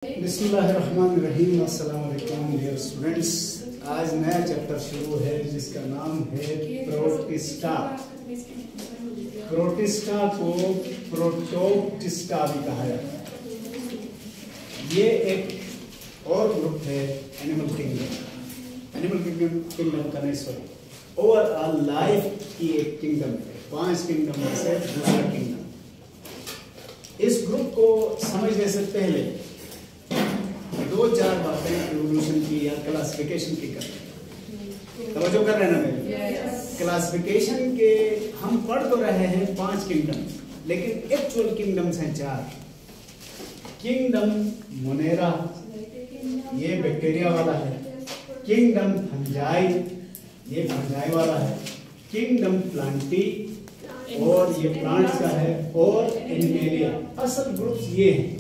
बिस्मिल्लाहिर्रहमानिर्रहीम। अस्सलाम वालेकुम डियर स्टूडेंट्स। आज नया चैप्टर शुरू है जिसका नाम है प्रोटिस्टा। प्रोटिस्टा को प्रोटोप्टिस्टा भी कहा जाता है। ये एक और ग्रुप है एनिमल किंगडम। एनिमल किंगडम का नहीं, सॉरी, ओवरऑल लाइफ की एक किंगडम है। 5 किंगडम में से दूसरा किंगडम। इस ग्रुप को समझने से पहले 2-4 बातें एवोल्यूशन की या क्लासिफिकेशन की करते। तवज्जो कर रहे हैं ना मेरे? क्लासिफिकेशन के हम पढ़ तो रहे हैं 5 किंगडम, लेकिन एक्चुअल किंगडम्स हैं 4। किंगडम मोनेरा, ये बैक्टीरिया वाला है। किंगडम फंजाई, ये फंजाई वाला है। किंगडम प्लांटी, और ये प्लांट्स का है। और एनिमेलिया। असल ग्रुप्स ये हैं।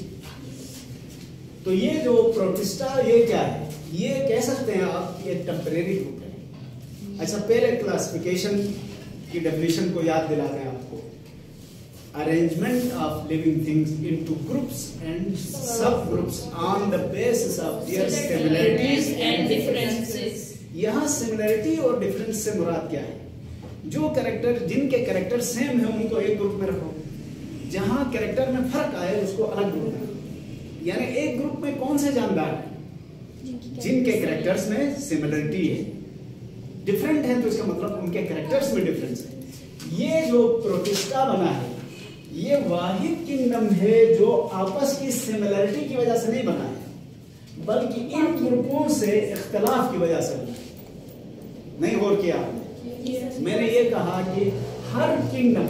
तो ये जो प्रोटिस्टा, ये क्या है? ये कह सकते हैं आप, ये टेम्परेरी ग्रुप है। अच्छा, पहले क्लासिफिकेशन की डेफिनेशन को याद दिला दें आपको। Arrangement of living things into groups and sub groups on the basis of their similarities and differences. यहाँ सिमिलरिटी और डिफरेंस से मुराद क्या है? जो कैरेक्टर, जिनके कैरेक्टर सेम है उनको एक ग्रुप में रखो, जहां कैरेक्टर में फर्क आए उसको अलग ग्रुप में। यानी एक ग्रुप में कौन से जानदार हैं? जिनके कैरेक्टर्स में सिमिलरिटी है। डिफरेंट है तो इसका मतलब उनके कैरेक्टर्स में डिफरेंस है। ये जो प्रोटिस्टा बना है, ये वाहिद किंगडम है जो आपस की सिमिलरिटी की वजह से नहीं बना है, बल्कि इन ग्रुपों से इख्तलाफ की वजह से बना है। नहीं गौर किया आपने? मैंने ये कहा कि हर किंगडम,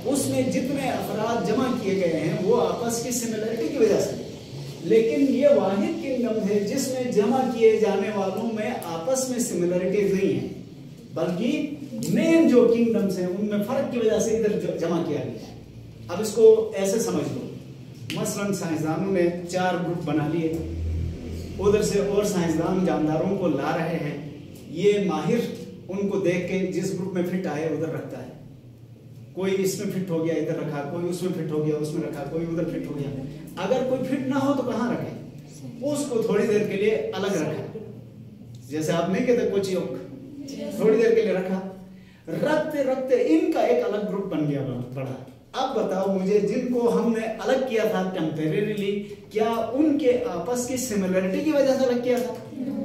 उसमें जितने अफराद जमा किए गए हैं वो आपस की सिमिलरिटी की वजह से, लेकिन ये वाहिद किंगडम है जिसमें जमा किए जाने वालों में आपस में सिमिलरिटीज नहीं है, बल्कि मेन जो किंगडम्स हैं उनमें फर्क की वजह से इधर जमा किया गया है। अब इसको ऐसे समझ लो, मसलन साइंसदानों ने 4 ग्रुप बना लिए, उधर से और साइंसदान जानदारों को ला रहे हैं। ये माहिर उनको देख के जिस ग्रुप में फिट आए उधर रखता है। कोई इसमें फिट हो गया, इधर रखा, कोई उसमें फिट हो गया, उसमें रखा, कोई उधर फिट हो गया। अगर कोई फिट ना हो तो कहाँ रखे? उसको थोड़ी देर के लिए अलग रखा। जैसे आप नहीं कहते कोची योग, थोड़ी देर के लिए रखा। रखते रखते इनका एक अलग ग्रुप बन गया बड़ा। अब बताओ मुझे, जिनको हमने अलग किया था टेम्परेरीली, क्या उनके आपस की सिमिलरिटी की वजह से अलग किया था?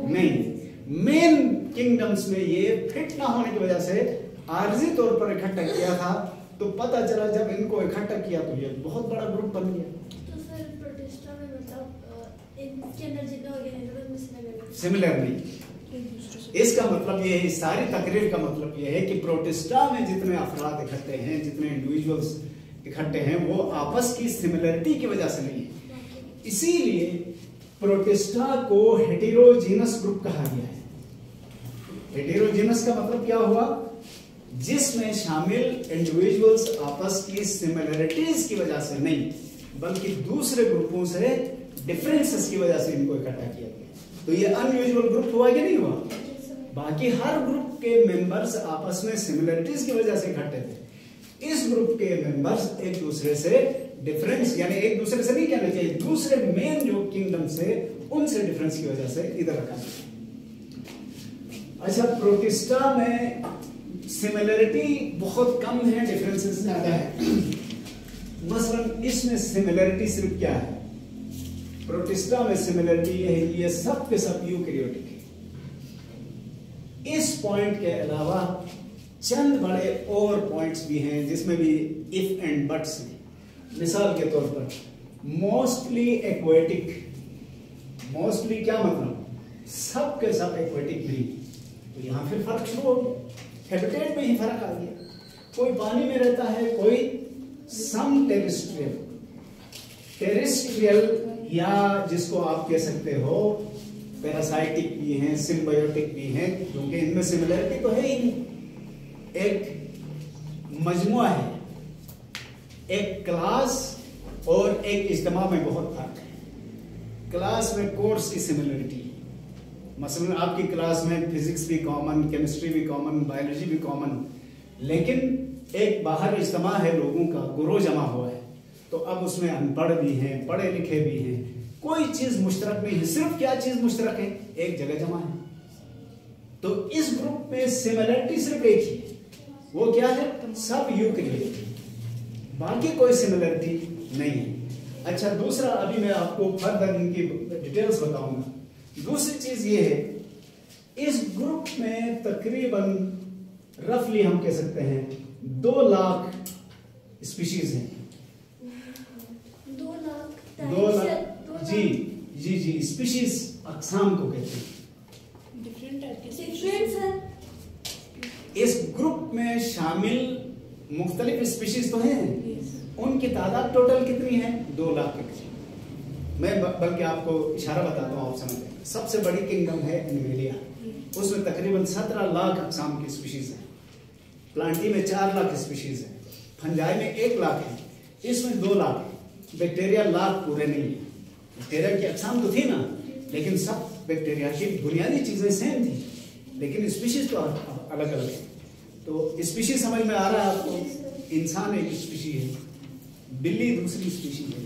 नहीं। मेन किंगडम्स में ये फिट ना होने की वजह से आर्जी तौर पर इकट्ठा किया था। तो पता चला जब इनको इकट्ठा किया तो ये बहुत बड़ा ग्रुप बन गया। तो सर प्रोटिस्टा में मतलब इनके अंदर जितना ऑर्गेनिज्म में सिमिलर नहीं। इसका मतलब ये है, सारी तकरीर का मतलब ये है कि प्रोटिस्टा में जितने अफराद इकट्ठे हैं, जितने इंडिविजुअल्स इकट्ठे हैं, वो आपस की सिमिलरिटी की वजह से नहीं है। इसीलिए प्रोटिस्टा को हेटेरोजीनस ग्रुप कहा गया है। हेटेरोजीनस का मतलब क्या हुआ? जिसमें शामिल इंडिविजुअल्स आपस की सिमिलरिटीज की वजह से नहीं, बल्कि दूसरे ग्रुपों से डिफरेंसेस की वजह से इनको इकट्ठा किया गया। तो ये अनयूजुअल ग्रुप हुआ कि नहीं हुआ? बाकी हर ग्रुप के मेंबर्स आपस में सिमिलरिटीज की वजह से इकट्ठे थे। इस ग्रुप के मेंबर्स एक दूसरे से डिफरेंस, यानी एक दूसरे से नहीं कहना चाहिए, दूसरे मेन जो किंगडम से उनसे डिफरेंस की वजह से इधर रखा गया। अच्छा, प्रोटिस्टा में सिमिलरिटी बहुत कम है, डिफरेंसेस ज्यादा है। मसलन इसमें सिमिलरिटी सिर्फ क्या है? प्रोटिस्टा में सिमिलरिटी ये है, ये सब के सब यूकैरियोटिक है। इस पॉइंट के अलावा चंद बड़े और पॉइंट्स भी हैं जिसमें भी इफ एंड बट्स हैं। मिसाल के तौर पर मोस्टली एक्वेटिक। मोस्टली क्या मतलब? सब के सब एक्वेटिक नहीं। तो यहां फिर फर्क शुरू हो गया, हैबिटेट में ही फर्क आ गया। कोई पानी में रहता है, कोई सम टेरेस्ट्रियल। टेरेस्ट्रियल या जिसको आप कह सकते हो पैरासाइटिक भी हैं, सिम्बायोटिक भी हैं, क्योंकि इनमें सिमिलरिटी तो है ही नहीं। एक मजमुआ है, एक क्लास और एक इज्तिमा में बहुत फर्क है। क्लास में कोर्स की सिमिलरिटी, मसलन आपकी क्लास में फिजिक्स भी कॉमन, केमिस्ट्री भी कॉमन, बायोलॉजी भी कॉमन, लेकिन एक बाहर इज्तिमा है लोगों का, गुरो जमा हुआ है, तो अब उसमें अनपढ़ भी हैं, पढ़े लिखे भी हैं, कोई चीज मुश्तरक नहीं है। सिर्फ क्या चीज मुश्तरक है? एक जगह जमा है। तो इस ग्रुप में सिमिलरिटी सिर्फ एक ही है, वो क्या है? सब यूकेरियोट, बाकी कोई सिमिलरिटी नहीं है। अच्छा, दूसरा, अभी मैं आपको फर्दर इनकी डिटेल्स बताऊंगा। दूसरी चीज ये है, इस ग्रुप में तकरीबन रफली हम कह सकते हैं 2 लाख स्पीशीज हैं। 2 लाख? 2 लाख, जी जी जी, स्पीशीज अक़साम को कहते हैं। डिफरेंट टाइप के इस ग्रुप में शामिल मुख्तलिफ स्पीशीज तो हैं, उनकी तादाद टोटल कितनी है? 2 लाख के करीब। मैं बल्कि आपको इशारा बताता हूँ, आप समझ लेंगे। सबसे बड़ी किंगडम है एनिमेलिया, उसमें तकरीबन 17 लाख अक़साम की स्पीशीज हैं। प्लांटी में 4 लाख स्पीशीज है, फंजाई में 1 लाख है, इसमें 2 लाख है। बैक्टीरिया लाख पूरे नहीं है। बैक्टीरिया की अक़साम तो थी ना, लेकिन सब बैक्टीरिया की बुनियादी चीजें सेम थी, लेकिन स्पीशीज तो अलग अलग है। तो स्पीशीज समझ में आ रहा है आपको? इंसान एक स्पीशी है, बिल्ली दूसरी स्पीशी है,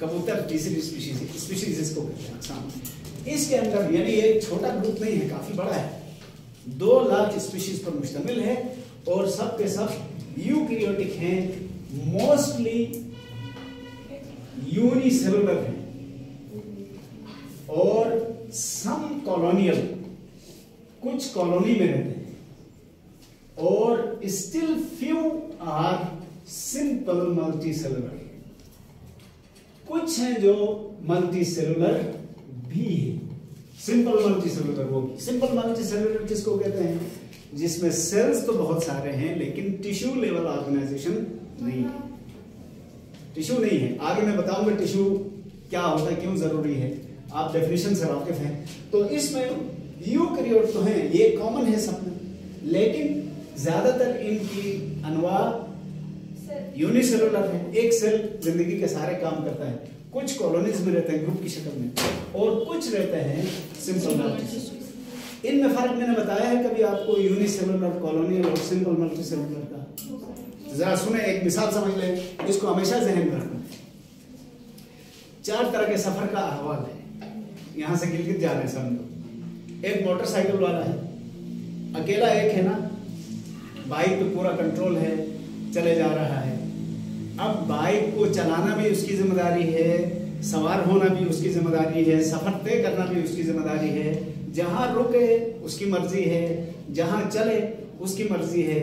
कबूतर तीसरी स्पीशीज है। स्पीशीज इसको कहते हैं अक़साम। इसके अंदर यानी एक छोटा ग्रुप नहीं है, काफी बड़ा है। 2 लाख स्पीशीज पर मुश्तमिल है और सब के सब यूकेरियोटिक हैं, मोस्टली यूनिसेलुलर हैं और सम कॉलोनियल, कुछ कॉलोनी में रहते हैं और still few are simple multicellular. कुछ हैं जो मल्टीसेलुलर भी है। सिंपल मल्टीसेलुलर वो भी। सिंपल मल्टीसेलुलर किसको कहते हैं? जिसमें सेल्स तो बहुत सारे हैं लेकिन टिश्यू लेवल ऑर्गेनाइजेशन नहीं है, टिश्यू नहीं है। आगे मैं बताऊंगा टिश्यू क्या होता है, क्यों जरूरी है, आप डेफिनेशन से वाकिफ हैं। तो इसमें यूकेरियोट तो हैं, ये कॉमन है सब में, लेकिन ज्यादातर इनकी अनवा यूनिसेलुलर है। एक सेल जिंदगी के सारे काम करता है। कुछ कॉलोनीज में रहते हैं ग्रुप की शक्ल में और कुछ रहते हैं सिंपल मल्टीसेलुलर। इनमें फर्क मैंने बताया है कभी आपको, यूनिसेलुलर, कॉलोनियल और सिंपल मल्टीसेलुलर का? जरा सुने, एक मिसाल समझ लें, इसको हमेशा जहन में रखना। 4 तरह के सफर का अहवाल है। यहां से गिलगित जा रहे हैं सब लोग। एक मोटरसाइकिल वाला है, अकेला एक है ना, बाइक पे पूरा कंट्रोल है, चले जा रहा है। अब बाइक को चलाना भी उसकी जिम्मेदारी है, सवार होना भी उसकी जिम्मेदारी है, सफर तय करना भी उसकी जिम्मेदारी है, जहां रुके उसकी मर्जी है, जहां चले उसकी मर्जी है,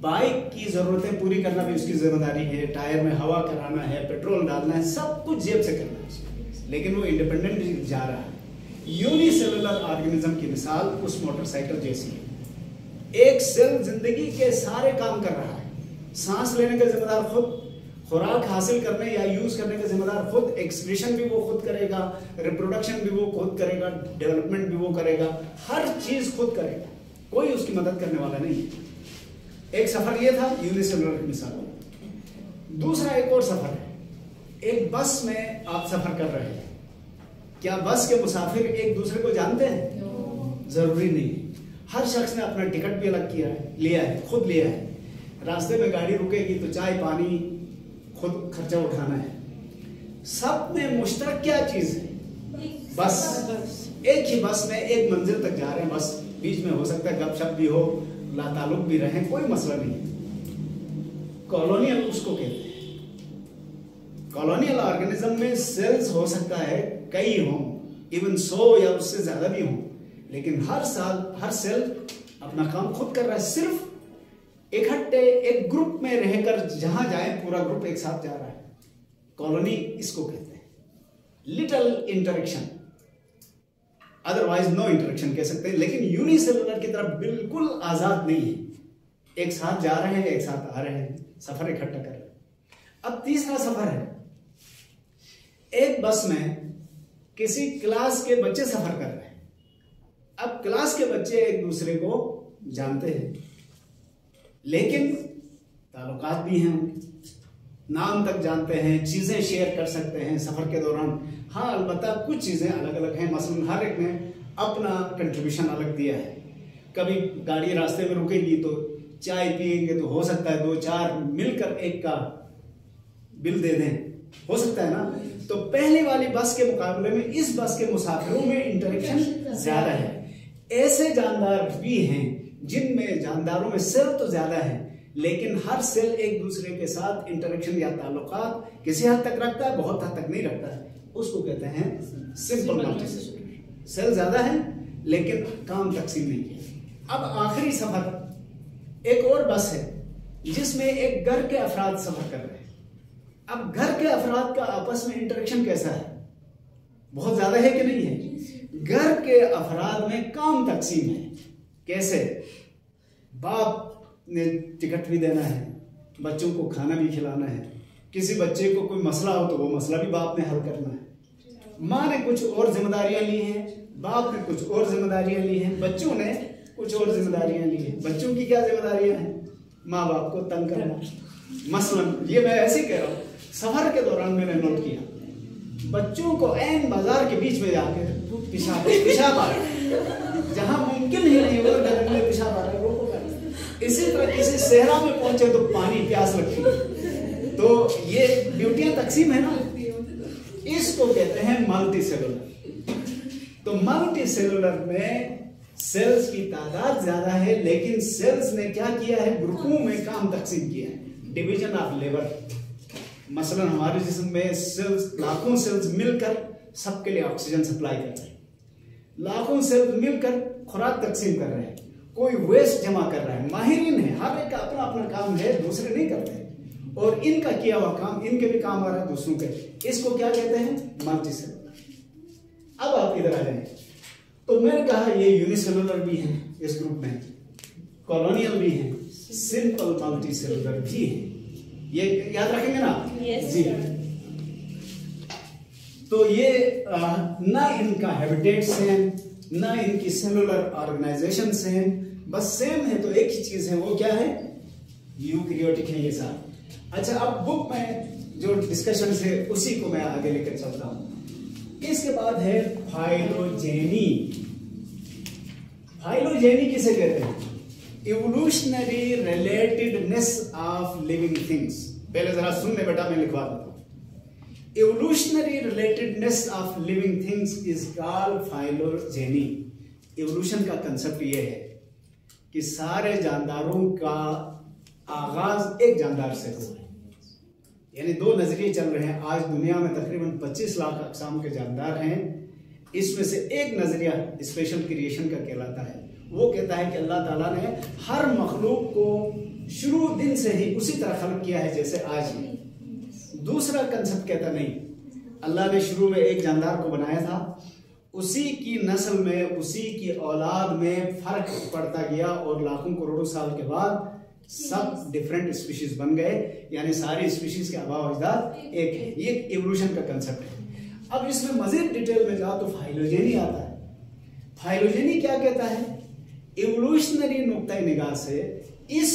बाइक की जरूरतें पूरी करना भी उसकी जिम्मेदारी है, टायर में हवा कराना है, पेट्रोल डालना है, सब कुछ जेब से करना है, लेकिन वो इंडिपेंडेंट जा रहा है। यूनिसेलुलर ऑर्गेनिज्म की मिसाल उस मोटरसाइकिल जैसी है। एक सेल जिंदगी के सारे काम कर रहा है, सांस लेने का जिम्मेदार खुद, खुराक हासिल करने या यूज करने का जिम्मेदार खुद, एक्सक्रीशन भी वो खुद करेगा, रिप्रोडक्शन भी वो खुद करेगा, डेवलपमेंट भी वो करेगा, हर चीज खुद करेगा, कोई उसकी मदद करने वाला नहीं है। एक सफर ये था यूनिसेलुलर की मिसाल। दूसरा एक और सफर है, एक बस में आप सफर कर रहे हैं, क्या बस के मुसाफिर एक दूसरे को जानते हैं? जरूरी नहीं। हर शख्स ने अपना टिकट भी अलग लिया है, खुद लिया है। रास्ते में गाड़ी रुकेगी तो चाय पानी खुद खर्चा उठाना है। सब में मुश्तरक क्या चीज है? बस। एक ही बस में एक मंजिल तक जा रहे हैं, बस बीच में हो सकता है गपशप भी हो, लाताल्लुक भी रहे, कोई मसला नहीं है। कॉलोनियल उसको कहते हैं। कॉलोनियल ऑर्गेनिज्म में सेल्स हो सकता है कई हों, इवन 100 या उससे ज्यादा भी हों, लेकिन हर सेल अपना काम खुद कर रहा है। सिर्फ इकट्ठे एक ग्रुप में रहकर जहां जाए पूरा ग्रुप एक साथ जा रहा है। कॉलोनी इसको कहते हैं। Little interaction, otherwise no interaction कह सकते हैं, लेकिन यूनिसेलुलर की तरफ बिल्कुल आजाद नहीं है। एक साथ जा रहे हैं, एक साथ आ रहे हैं, सफर इकट्ठा कर रहे हैं। अब तीसरा सफर है, एक बस में किसी क्लास के बच्चे सफर कर रहे हैं। अब क्लास के बच्चे एक दूसरे को जानते हैं, लेकिन ताल्लुकात भी हैं, नाम तक जानते हैं, चीजें शेयर कर सकते हैं सफर के दौरान। हाँ, अलबत्ता कुछ चीजें अलग अलग हैं, मसलन हर एक ने अपना कंट्रीब्यूशन अलग दिया है। कभी गाड़ी रास्ते में रुकेगी तो चाय पिएंगे तो हो सकता है 2-4 मिलकर एक का बिल दे दें, हो सकता है ना। तो पहले वाली बस के मुकाबले में इस बस के मुसाफिरों में इंटरेक्शन ज्यादा है। ऐसे जानदार भी हैं जिनमें जानदारों में सेल तो ज्यादा है, लेकिन हर सेल एक दूसरे के साथ इंटरेक्शन या ताल्लुकात किसी हद तक रखता है, बहुत हद तक नहीं रखता है। उसको कहते हैं सिंपल मल्टीसेलुलर। सेल ज्यादा है लेकिन काम तकसीम नहीं है। अब आखिरी सफर एक और बस है जिसमें एक घर के अफराद सफर कर रहे हैं। अब घर के अफराद का आपस में इंटरेक्शन कैसा है? बहुत ज्यादा है कि नहीं है? घर के अफराद में काम तकसीम है। कैसे? बाप ने टिकट भी देना है, बच्चों को खाना भी खिलाना है, किसी बच्चे को कोई मसला हो तो वो मसला भी बाप ने हल करना है। माँ ने कुछ और जिम्मेदारियां ली हैं, बाप ने कुछ और जिम्मेदारियां ली हैं, बच्चों ने कुछ और जिम्मेदारियां ली हैं। बच्चों की क्या जिम्मेदारियां हैं? माँ बाप को तंग करना। मसलन ये मैं ऐसे कह रहा हूँ, सफर के दौरान मैंने नोट किया, बच्चों को ऐन बाजार के बीच में जाकर पेशाब आ रहा, जहां मुमकिन ही नहीं होगा घर में पेशाब आ रहा है, रोको कर। इसी तरह किसी सहरा में पहुंचे तो पानी प्यास लगती है। तो ये ड्यूटियां तकसीम है ना, इसको कहते हैं मल्टी सेलुलर। तो मल्टी सेलुलर में सेल्स की तादाद ज्यादा है, लेकिन सेल्स ने क्या किया है? ग्रुपों में काम तकसीम किया है, डिवीजन ऑफ लेबर। मसलन हमारे जिस्म में सेल्स, लाखों सेल्स मिलकर सबके लिए ऑक्सीजन सप्लाई कर रहे हैं, लाखों सेल्स मिलकर खुराक तकसीम कर रहे हैं, कोई वेस्ट जमा कर रहा है। माहिरीन है, हर एक का अपना अपना काम है, दूसरे नहीं करते, और इनका किया हुआ काम इनके भी काम आ रहा है दूसरों के। इसको क्या कहते हैं? Multi cellular. अब आप इधर आ जाए तो मैंने कहा ये यूनिसेलुलर भी है, इस ग्रुप में कॉलोनियल भी है, सिंपल मल्टी सेलुलर भी है। ये याद रखेंगे ना? yes, जी। तो ये ना इनका हैबिटेट सेम, ना इनकी सेलुलर ऑर्गेनाइजेशन सेम, बस सेम है तो एक ही चीज है, वो क्या है? यूकैरियोटिक है ये साथ। अच्छा, अब बुक में जो डिस्कशन है उसी को मैं आगे लेकर चलता हूं। इसके बाद है फाइलोजेनी। फाइलोजेनी किसे कहते हैं? Evolutionary relatedness of living things. पहले जरा सुनने बेटा, मैं लिखवा देता हूं। Evolutionary relatedness of living things is called phylogeny. Evolution का कंसेप्ट यह है कि सारे जानदारों का आगाज एक जानदार से हुआ है, यानी दो नजरिए चल रहे हैं। आज दुनिया में तकरीबन 25 लाख अक़साम के जानदार हैं, इसमें से एक नजरिया स्पेशल क्रिएशन का कहलाता है। वो कहता है कि अल्लाह ताला ने हर मखलूक को शुरू दिन से ही उसी तरह खल्क किया है जैसे आज है। दूसरा कंसेप्ट कहता नहीं, अल्लाह ने शुरू में एक जानदार को बनाया था, उसी की नस्ल में, उसी की औलाद में फर्क पड़ता गया और लाखों करोड़ों साल के बाद सब डिफरेंट स्पीशीज बन गए, यानी सारी स्पीशीज के आबा अजदाद एक है। ये इवोल्यूशन का कंसेप्ट है। अब इसमें मजीद डिटेल में जाओ तो फाइलोजेनी आता है। फाइलोजेनी क्या कहता है? इवोल्यूशनरी नुक्ता निगाह से इस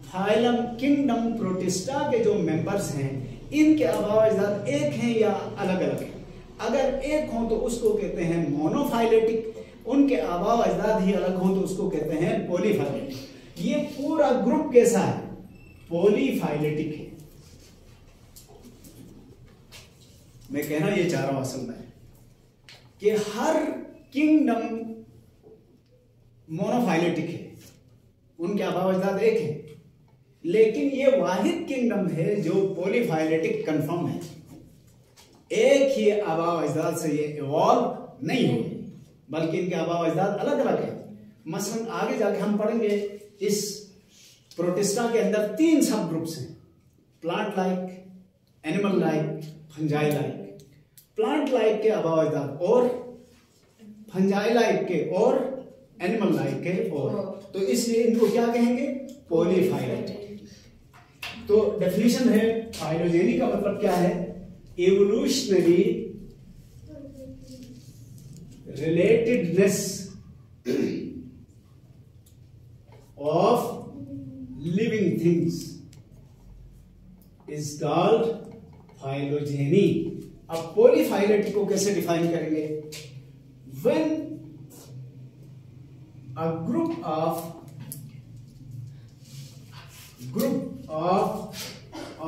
फाइलम किंगडम प्रोटिस्टा के जो मेंबर्स हैं, इनके आबा अजदाद एक हैं या अलग अलग हैं। अगर एक हो तो उसको कहते हैं मोनोफाइलेटिक, उनके आबा अजदाद ही अलग हो तो उसको कहते हैं पॉलीफाइलेटिक। ये पूरा ग्रुप कैसा है? पॉलीफाइलेटिक है। मैं कहना ये चाह रहा हूं असल में कि हर किंगडम मोनोफाइलेटिक है, उनके आबा अजदाद एक है, लेकिन ये वाहिद किंगडम है जो पॉलीफाइलेटिक कंफर्म है। एक ही आबा अजदाद से ये इवॉल्व नहीं हुए, बल्कि इनके आबा अजदाद अलग अलग है। मसलन आगे जाके हम पढ़ेंगे, इस प्रोटिस्टा के अंदर 3 सब ग्रुप्स हैं, plant like, animal like, fungi like. Plant like के आबा अजदाद और, फंजाई लाइक के और, एनिमल लाइक के और, तो इसलिए इनको क्या कहेंगे? पॉलीफाइलेटिक। तो डेफिनेशन है फाइलोजेनी का मतलब क्या है? Evolutionary relatedness of living things is called phylogeny. अब polyphyletic को कैसे डिफाइन करेंगे? When a group of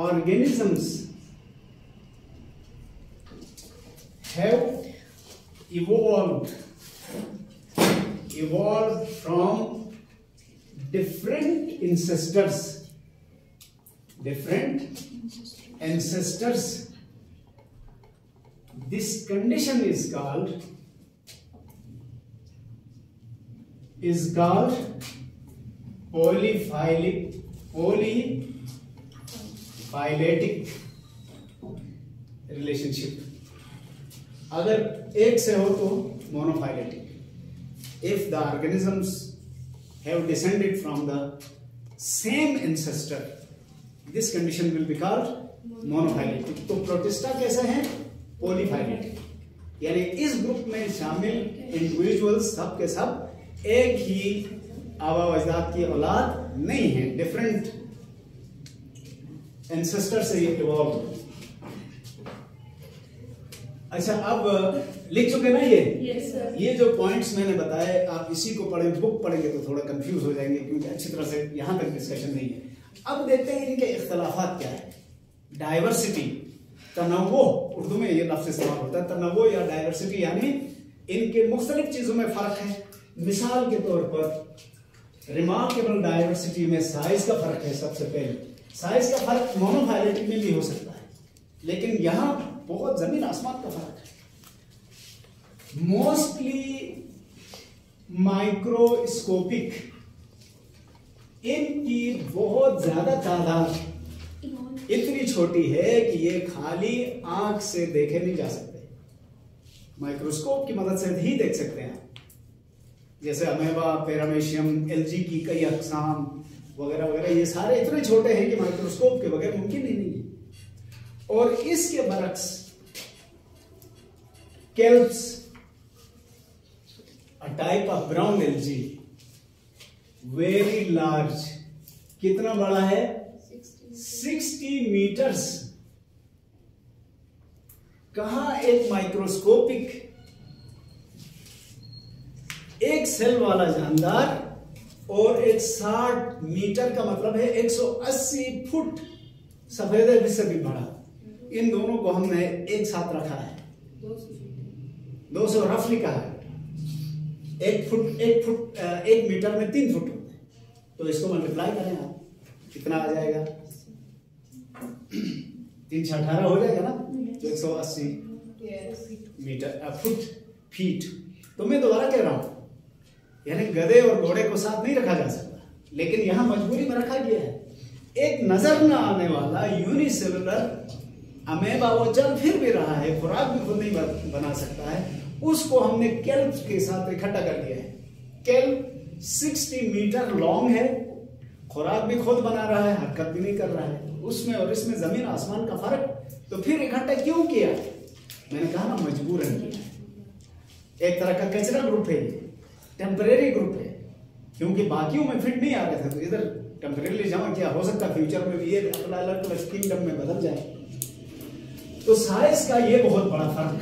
organisms have evolved from different ancestors. This condition is called polyphyletic relationship. अगर एक से हो तो monophyletic. If the organisms have descended from the same ancestor, this condition will be called monophyletic. तो protista कैसे हैं? Polyphyletic, यानी इस ग्रुप में शामिल इंडिविजुअल्स सब के सब एक ही आबा अजदाद की औलाद नहीं है, डिफरेंट एंसेस्टर से ये इवॉल्व। अच्छा, अब लिख चुके ना ये? Yes, sir. ये जो पॉइंट्स मैंने बताए, आप इसी को पढ़ें, बुक पढ़ेंगे तो थोड़ा कंफ्यूज हो जाएंगे, क्योंकि अच्छी तरह से यहां तक डिस्कशन नहीं है। अब देखते हैं इनके इख्तलाफात क्या है। डाइवर्सिटी, तनव्वो, उर्दू में ये लफ्ज़ इस्तेमाल होता है, तनव्वो या डाइवर्सिटी, यानी इनके मुख्तलिफ चीजों में फर्क है। मिसाल के तौर पर रिमार्केबल डाइवर्सिटी में साइज का फर्क है। सबसे पहले साइज का फर्क मोनोफाइलेटिक में भी हो सकता है, लेकिन यहां बहुत जमीन आसमान का फर्क है। मोस्टली माइक्रोस्कोपिक, इनकी बहुत ज्यादा तादाद इतनी छोटी है कि ये खाली आंख से देखे नहीं जा सकते, माइक्रोस्कोप की मदद से ही देख सकते हैं। जैसे अमेबा, पैरामेशियम, एलजी की कई अकसाम वगैरह वगैरह, ये सारे इतने छोटे हैं कि माइक्रोस्कोप के बगैर मुमकिन ही नहीं है। और इसके बरक्स kelps, a type of brown algae, very large, कितना बड़ा है? 60 मीटर्स। कहा एक माइक्रोस्कोपिक एक सेल वाला जानदार और एक 60 मीटर का मतलब है 180 फुट सफेदे से भी बड़ा। इन दोनों को हमने एक साथ रखा है, 200 रफली कहा है। एक मीटर में 3 फुट होते हैं, तो इसको मल्टीप्लाई करें आप, कितना आ जाएगा? 3 × 18 हो जाएगा ना, तो 180 मीटर फीट। तो मैं दोबारा कह रहा हूं, यानी गधे और घोड़े को साथ नहीं रखा जा सकता, लेकिन यहां मजबूरी में रखा गया है। एक नजर न आने वाला यूनिसेलुलर अमेबा, वो चल फिर भी रहा है, खुराक भी खुद नहीं बना सकता है, उसको हमने केल्प के साथ इकट्ठा कर दिया है। केल्प 60 मीटर लॉन्ग है, खुराक भी खुद बना रहा है, हरकत भी नहीं कर रहा है। उसमें और इसमें जमीन आसमान का फर्क। तो फिर इकट्ठा क्यों किया? मैंने कहा ना, मजबूरन किया। एक तरह का कचरा ग्रुप है, टेम्परेरी ग्रुप है, क्योंकि बाकियों में फिट नहीं आ रहे थे, तो इधर टेम्परेरी जमा किया। हो सकता है फ्यूचर में भी ये अपना अलग अलग किंगडम में बदल जाए। तो साइज का ये बहुत बड़ा फर्क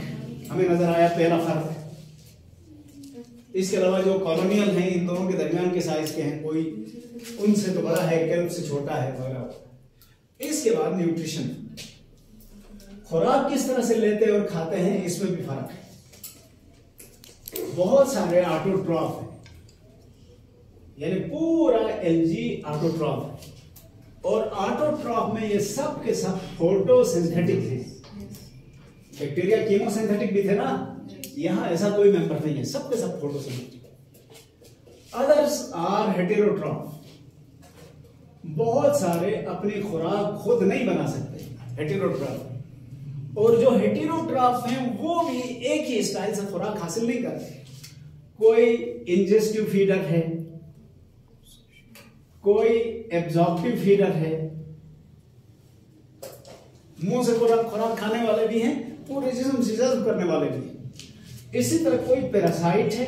हमें नजर आया, पहला फर्क। इसके अलावा जो कॉलोनियल हैं, इन दोनों के दरमियान के साइज के हैं, कोई उनसे तो बड़ा है, केल्प से छोटा है वगैरह। इसके बाद न्यूट्रिशन, खुराक किस तरह से लेते और खाते हैं, इसमें भी फर्क है। बहुत सारे ऑटोट्रॉफ हैं, यानी पूरा एलजी ऑटोट्रॉफ है, और ऑटोट्रॉफ में ये सब के सब फोटोसिंथेटिक है। बैक्टीरिया कीमोसिंथेटिक भी थे ना, यहां ऐसा कोई मेंबर नहीं है, सब के सब फोटोसिंथेटिक। अदर्स आर हेटेरोट्रॉफ, बहुत सारे अपनी खुराक खुद नहीं बना सकते, हेटेरोट्रॉफ। और जो हेटेरोट्रॉफ हैं वो भी एक ही स्टाइल से खुराक हासिल नहीं करते। कोई इंजेस्टिव फीडर है, कोई एब्जॉर्प्टिव फीडर है, मुंह से खुराक खाने वाले भी हैं, पूरे जिस्म से जज्ब करने वाले भी हैं। इसी तरह कोई पैरासाइट है,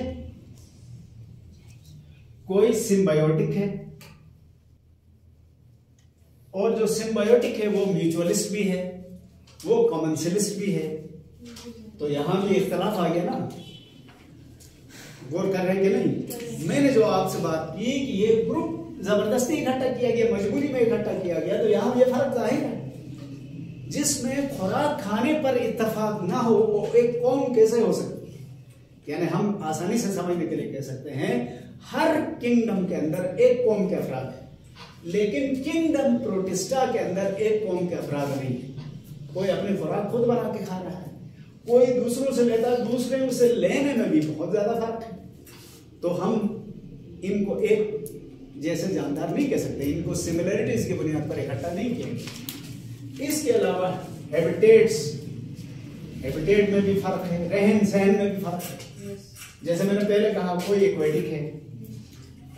कोई सिम्बायोटिक है, और जो सिम्बायोटिक है वो म्यूचुअलिस्ट भी है, वो कॉमेंशियलिस्ट भी है। तो यहां भी इख्तलाफ आ गया ना, गौर कर रहे हैं कि नहीं? मैंने जो आपसे बात की कि ये ग्रुप जबरदस्ती इकट्ठा किया गया, मजबूरी में इकट्ठा किया गया, तो यहां ये फर्क जाहिर है। जिसमें खुराक खाने पर इत्तेफाक ना हो, वो एक कौम कैसे हो सकती है? यानी हम आसानी से समझने के लिए कह सकते हैं हर किंगडम के अंदर एक कौम के अफराद है, लेकिन किंगडम प्रोटिस्टा के अंदर एक कौम के अफराद नहीं है। कोई अपनी खुराक खुद बना के खा रहा है, कोई दूसरों से लेता है, दूसरे उसे लेने में भी बहुत ज्यादा फर्क है। तो हम इनको एक जैसे जानदार नहीं कह सकते, इनको सिमिलरिटीज की बुनियाद पर इकट्ठा नहीं किया। इसके अलावा हैबिटेट में भी फर्क है, रहन सहन में भी फर्क है। जैसे मैंने पहले कहा, कोई एक्वेटिक है,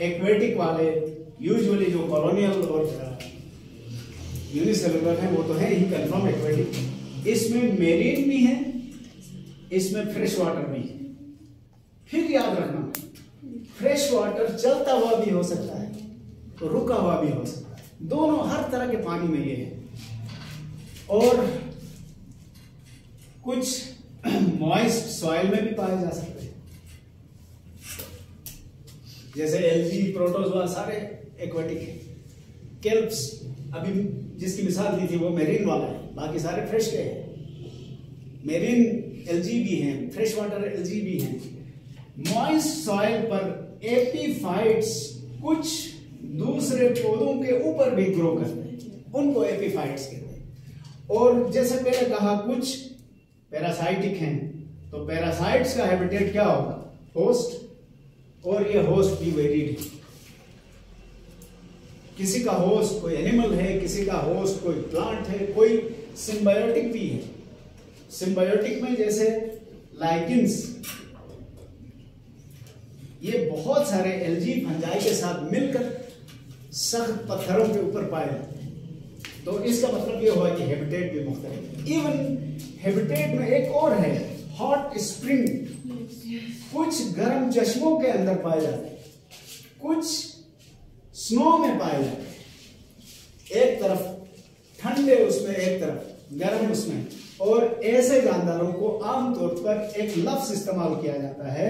एक्वेटिक वाले यूजुअली जो कॉलोनियल और यूनिसेलुलर है वो तो है ही कंफर्म एक्वेटिक। इसमें मेरीन भी है, इसमें फ्रेश वाटर भी है। फिर याद रखना, फ्रेश वाटर चलता हुआ भी हो सकता है तो रुका हुआ भी हो सकता है, दोनों हर तरह के पानी में ये है। और कुछ मॉइस्ट सॉइल में भी पाए जा सकते हैं, जैसे एल्गी, प्रोटोजोआ सारे एक्वेटिक है। केल्प्स अभी जिसकी मिसाल दी थी वो मेरीन वाला है, बाकी सारे फ्रेश के हैं। मेरीन एल्गी भी हैं, फ्रेश वाटर एल्गी भी हैं। मॉइस्ट सॉइल पर एपीफाइट्स कुछ दूसरे पौधों के ऊपर भी ग्रो करते हैं, उनको एपीफाइट्स कहते हैं। और जैसे पहले कहा कुछ पैरासाइटिक हैं, तो पैरासाइट्स का हैबिटेट क्या होगा? होस्ट, और ये होस्ट भी वेरिड है। किसी का होस्ट कोई एनिमल है, किसी का होस्ट कोई प्लांट है, कोई सिम्बायोटिक भी है। सिम्बायोटिक में जैसे लाइकेंस, ये बहुत सारे एल्गी फंजाई के साथ मिलकर सख्त पत्थरों के ऊपर पाए जाते हैं। तो इसका मतलब ये हुआ कि हैबिटेट भी मुख्तलिफ। इवन हैबिटेट में एक और है, हॉट स्प्रिंग, कुछ गर्म चश्मों के अंदर पाए जाते हैं, कुछ स्नो में पाए जाते हैं। एक तरफ ठंडे उसमें, एक तरफ गर्म उसमें। और ऐसे जानदारों को आमतौर पर एक लफ्ज इस्तेमाल किया जाता है,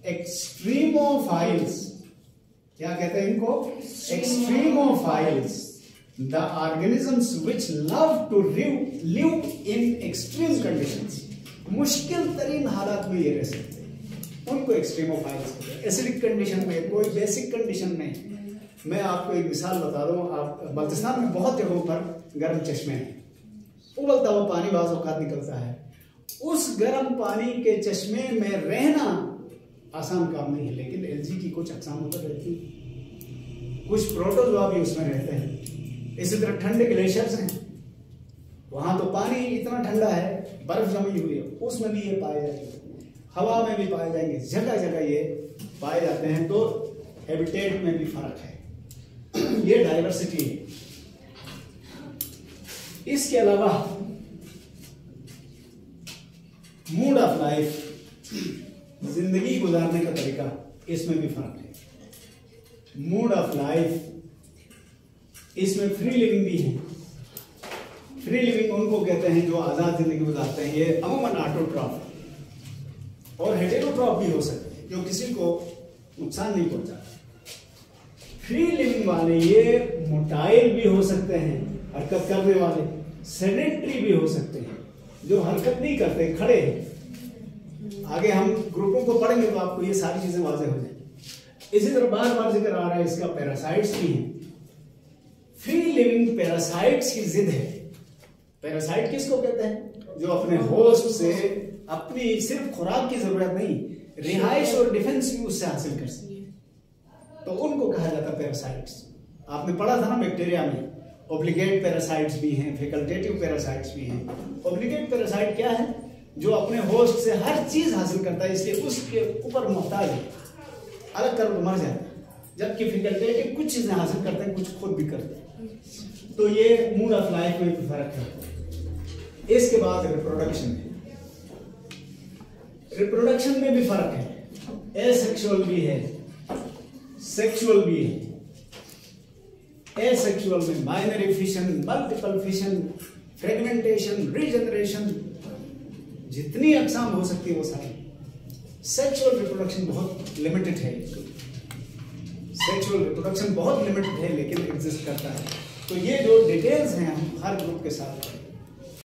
एक्सट्रीमोफाइल्स। क्या कहते हैं इनको? Extremophiles, the organisms which love to live in extreme conditions. मुश्किल तरीन हालात में ये रह सकते हैं, उनको एक्सट्रीमोफाइल्स कहते हैं। एसिडिक कंडीशन में, कोई बेसिक कंडीशन में। मैं आपको एक मिसाल बता दूं, आप बल्तिस्तान में बहुत जगहों पर गर्म चश्मे हैं, उबलता हुआ पानी बाज़ औक़ात निकलता है। उस गर्म पानी के चश्मे में रहना आसान काम नहीं है, लेकिन एल्गी की कुछ अक़साम उधर रहती है, कुछ प्रोटोजोआ भी उसमें रहते हैं। इसी तरह ठंडे ग्लेशियर्स हैं, वहां तो पानी इतना ठंडा है, बर्फ जमी हुई है, उसमें भी ये पाए जाएंगे, हवा में भी पाए जाएंगे, जगह जगह ये पाए जाते हैं। तो हैबिटेट में भी फर्क है, ये डाइवर्सिटी है। इसके अलावा मूड ऑफ लाइफ, जिंदगी गुजारने का तरीका, इसमें भी फर्क है। मूड ऑफ लाइफ, इसमें फ्री लिविंग भी है। फ्री लिविंग उनको कहते हैं जो आजाद जिंदगी गुजारते हैं, ये अमूमन ऑटोट्रॉफ और हेटेरोट्रॉफ भी हो सकते हैं, जो किसी को नुकसान नहीं पहुंचाते। फ्री लिविंग वाले ये मोटाइल भी हो सकते हैं, हरकत करने वाले, सेडेंटरी भी हो सकते हैं, जो हरकत नहीं करते, खड़े हैं। आगे हम ग्रुपों को पढ़ेंगे तो आपको ये सारी चीजें वाज़ेह हो जाएंगी। इसी तरह बार बार जिक्र आ रहा है इसका, पैरासाइट्स भी हैं। फ्री लिविंग पैरासाइट्स की जिद है। पैरासाइट किसको कहते हैं? जो अपने होस्ट से अपनी सिर्फ खुराक की जरूरत नहीं, रिहाइश और डिफेंस भी उससे हासिल कर सके, तो उनको कहा जाता है पैरासाइट्स। आपने पढ़ा था ना बैक्टीरिया में, ऑब्लिगेट पैरासाइट्स भी हैं, फैकल्टेटिव पैरासाइट्स भी हैं। ऑब्लिगेट पैरासाइट क्या है? जो अपने होस्ट से हर चीज हासिल करता है, इसलिए उसके ऊपर मोहताज है, अलग कर मर जाता है। जबकि फैकल्टेटिव कुछ चीजें हासिल करते हैं, कुछ खुद भी करते हैं। तो ये मूड ऑफ लाइफ में भी फर्क है। इसके बाद रिप्रोडक्शन है, रिप्रोडक्शन में भी फर्क है। एसेक्सुअल भी है, सेक्सुअल भी है। एसेक्सुअल में binary fission, multiple fission, fragmentation, regeneration, जितनी अक़साम हो सकती है वो सारी। सेक्सुअल रिप्रोडक्शन बहुत लिमिटेड है, सेक्सुअल रिप्रोडक्शन बहुत लिमिटेड है, लेकिन एग्जिस्ट करता है। तो ये जो डिटेल्स हैं हम हर ग्रुप के साथ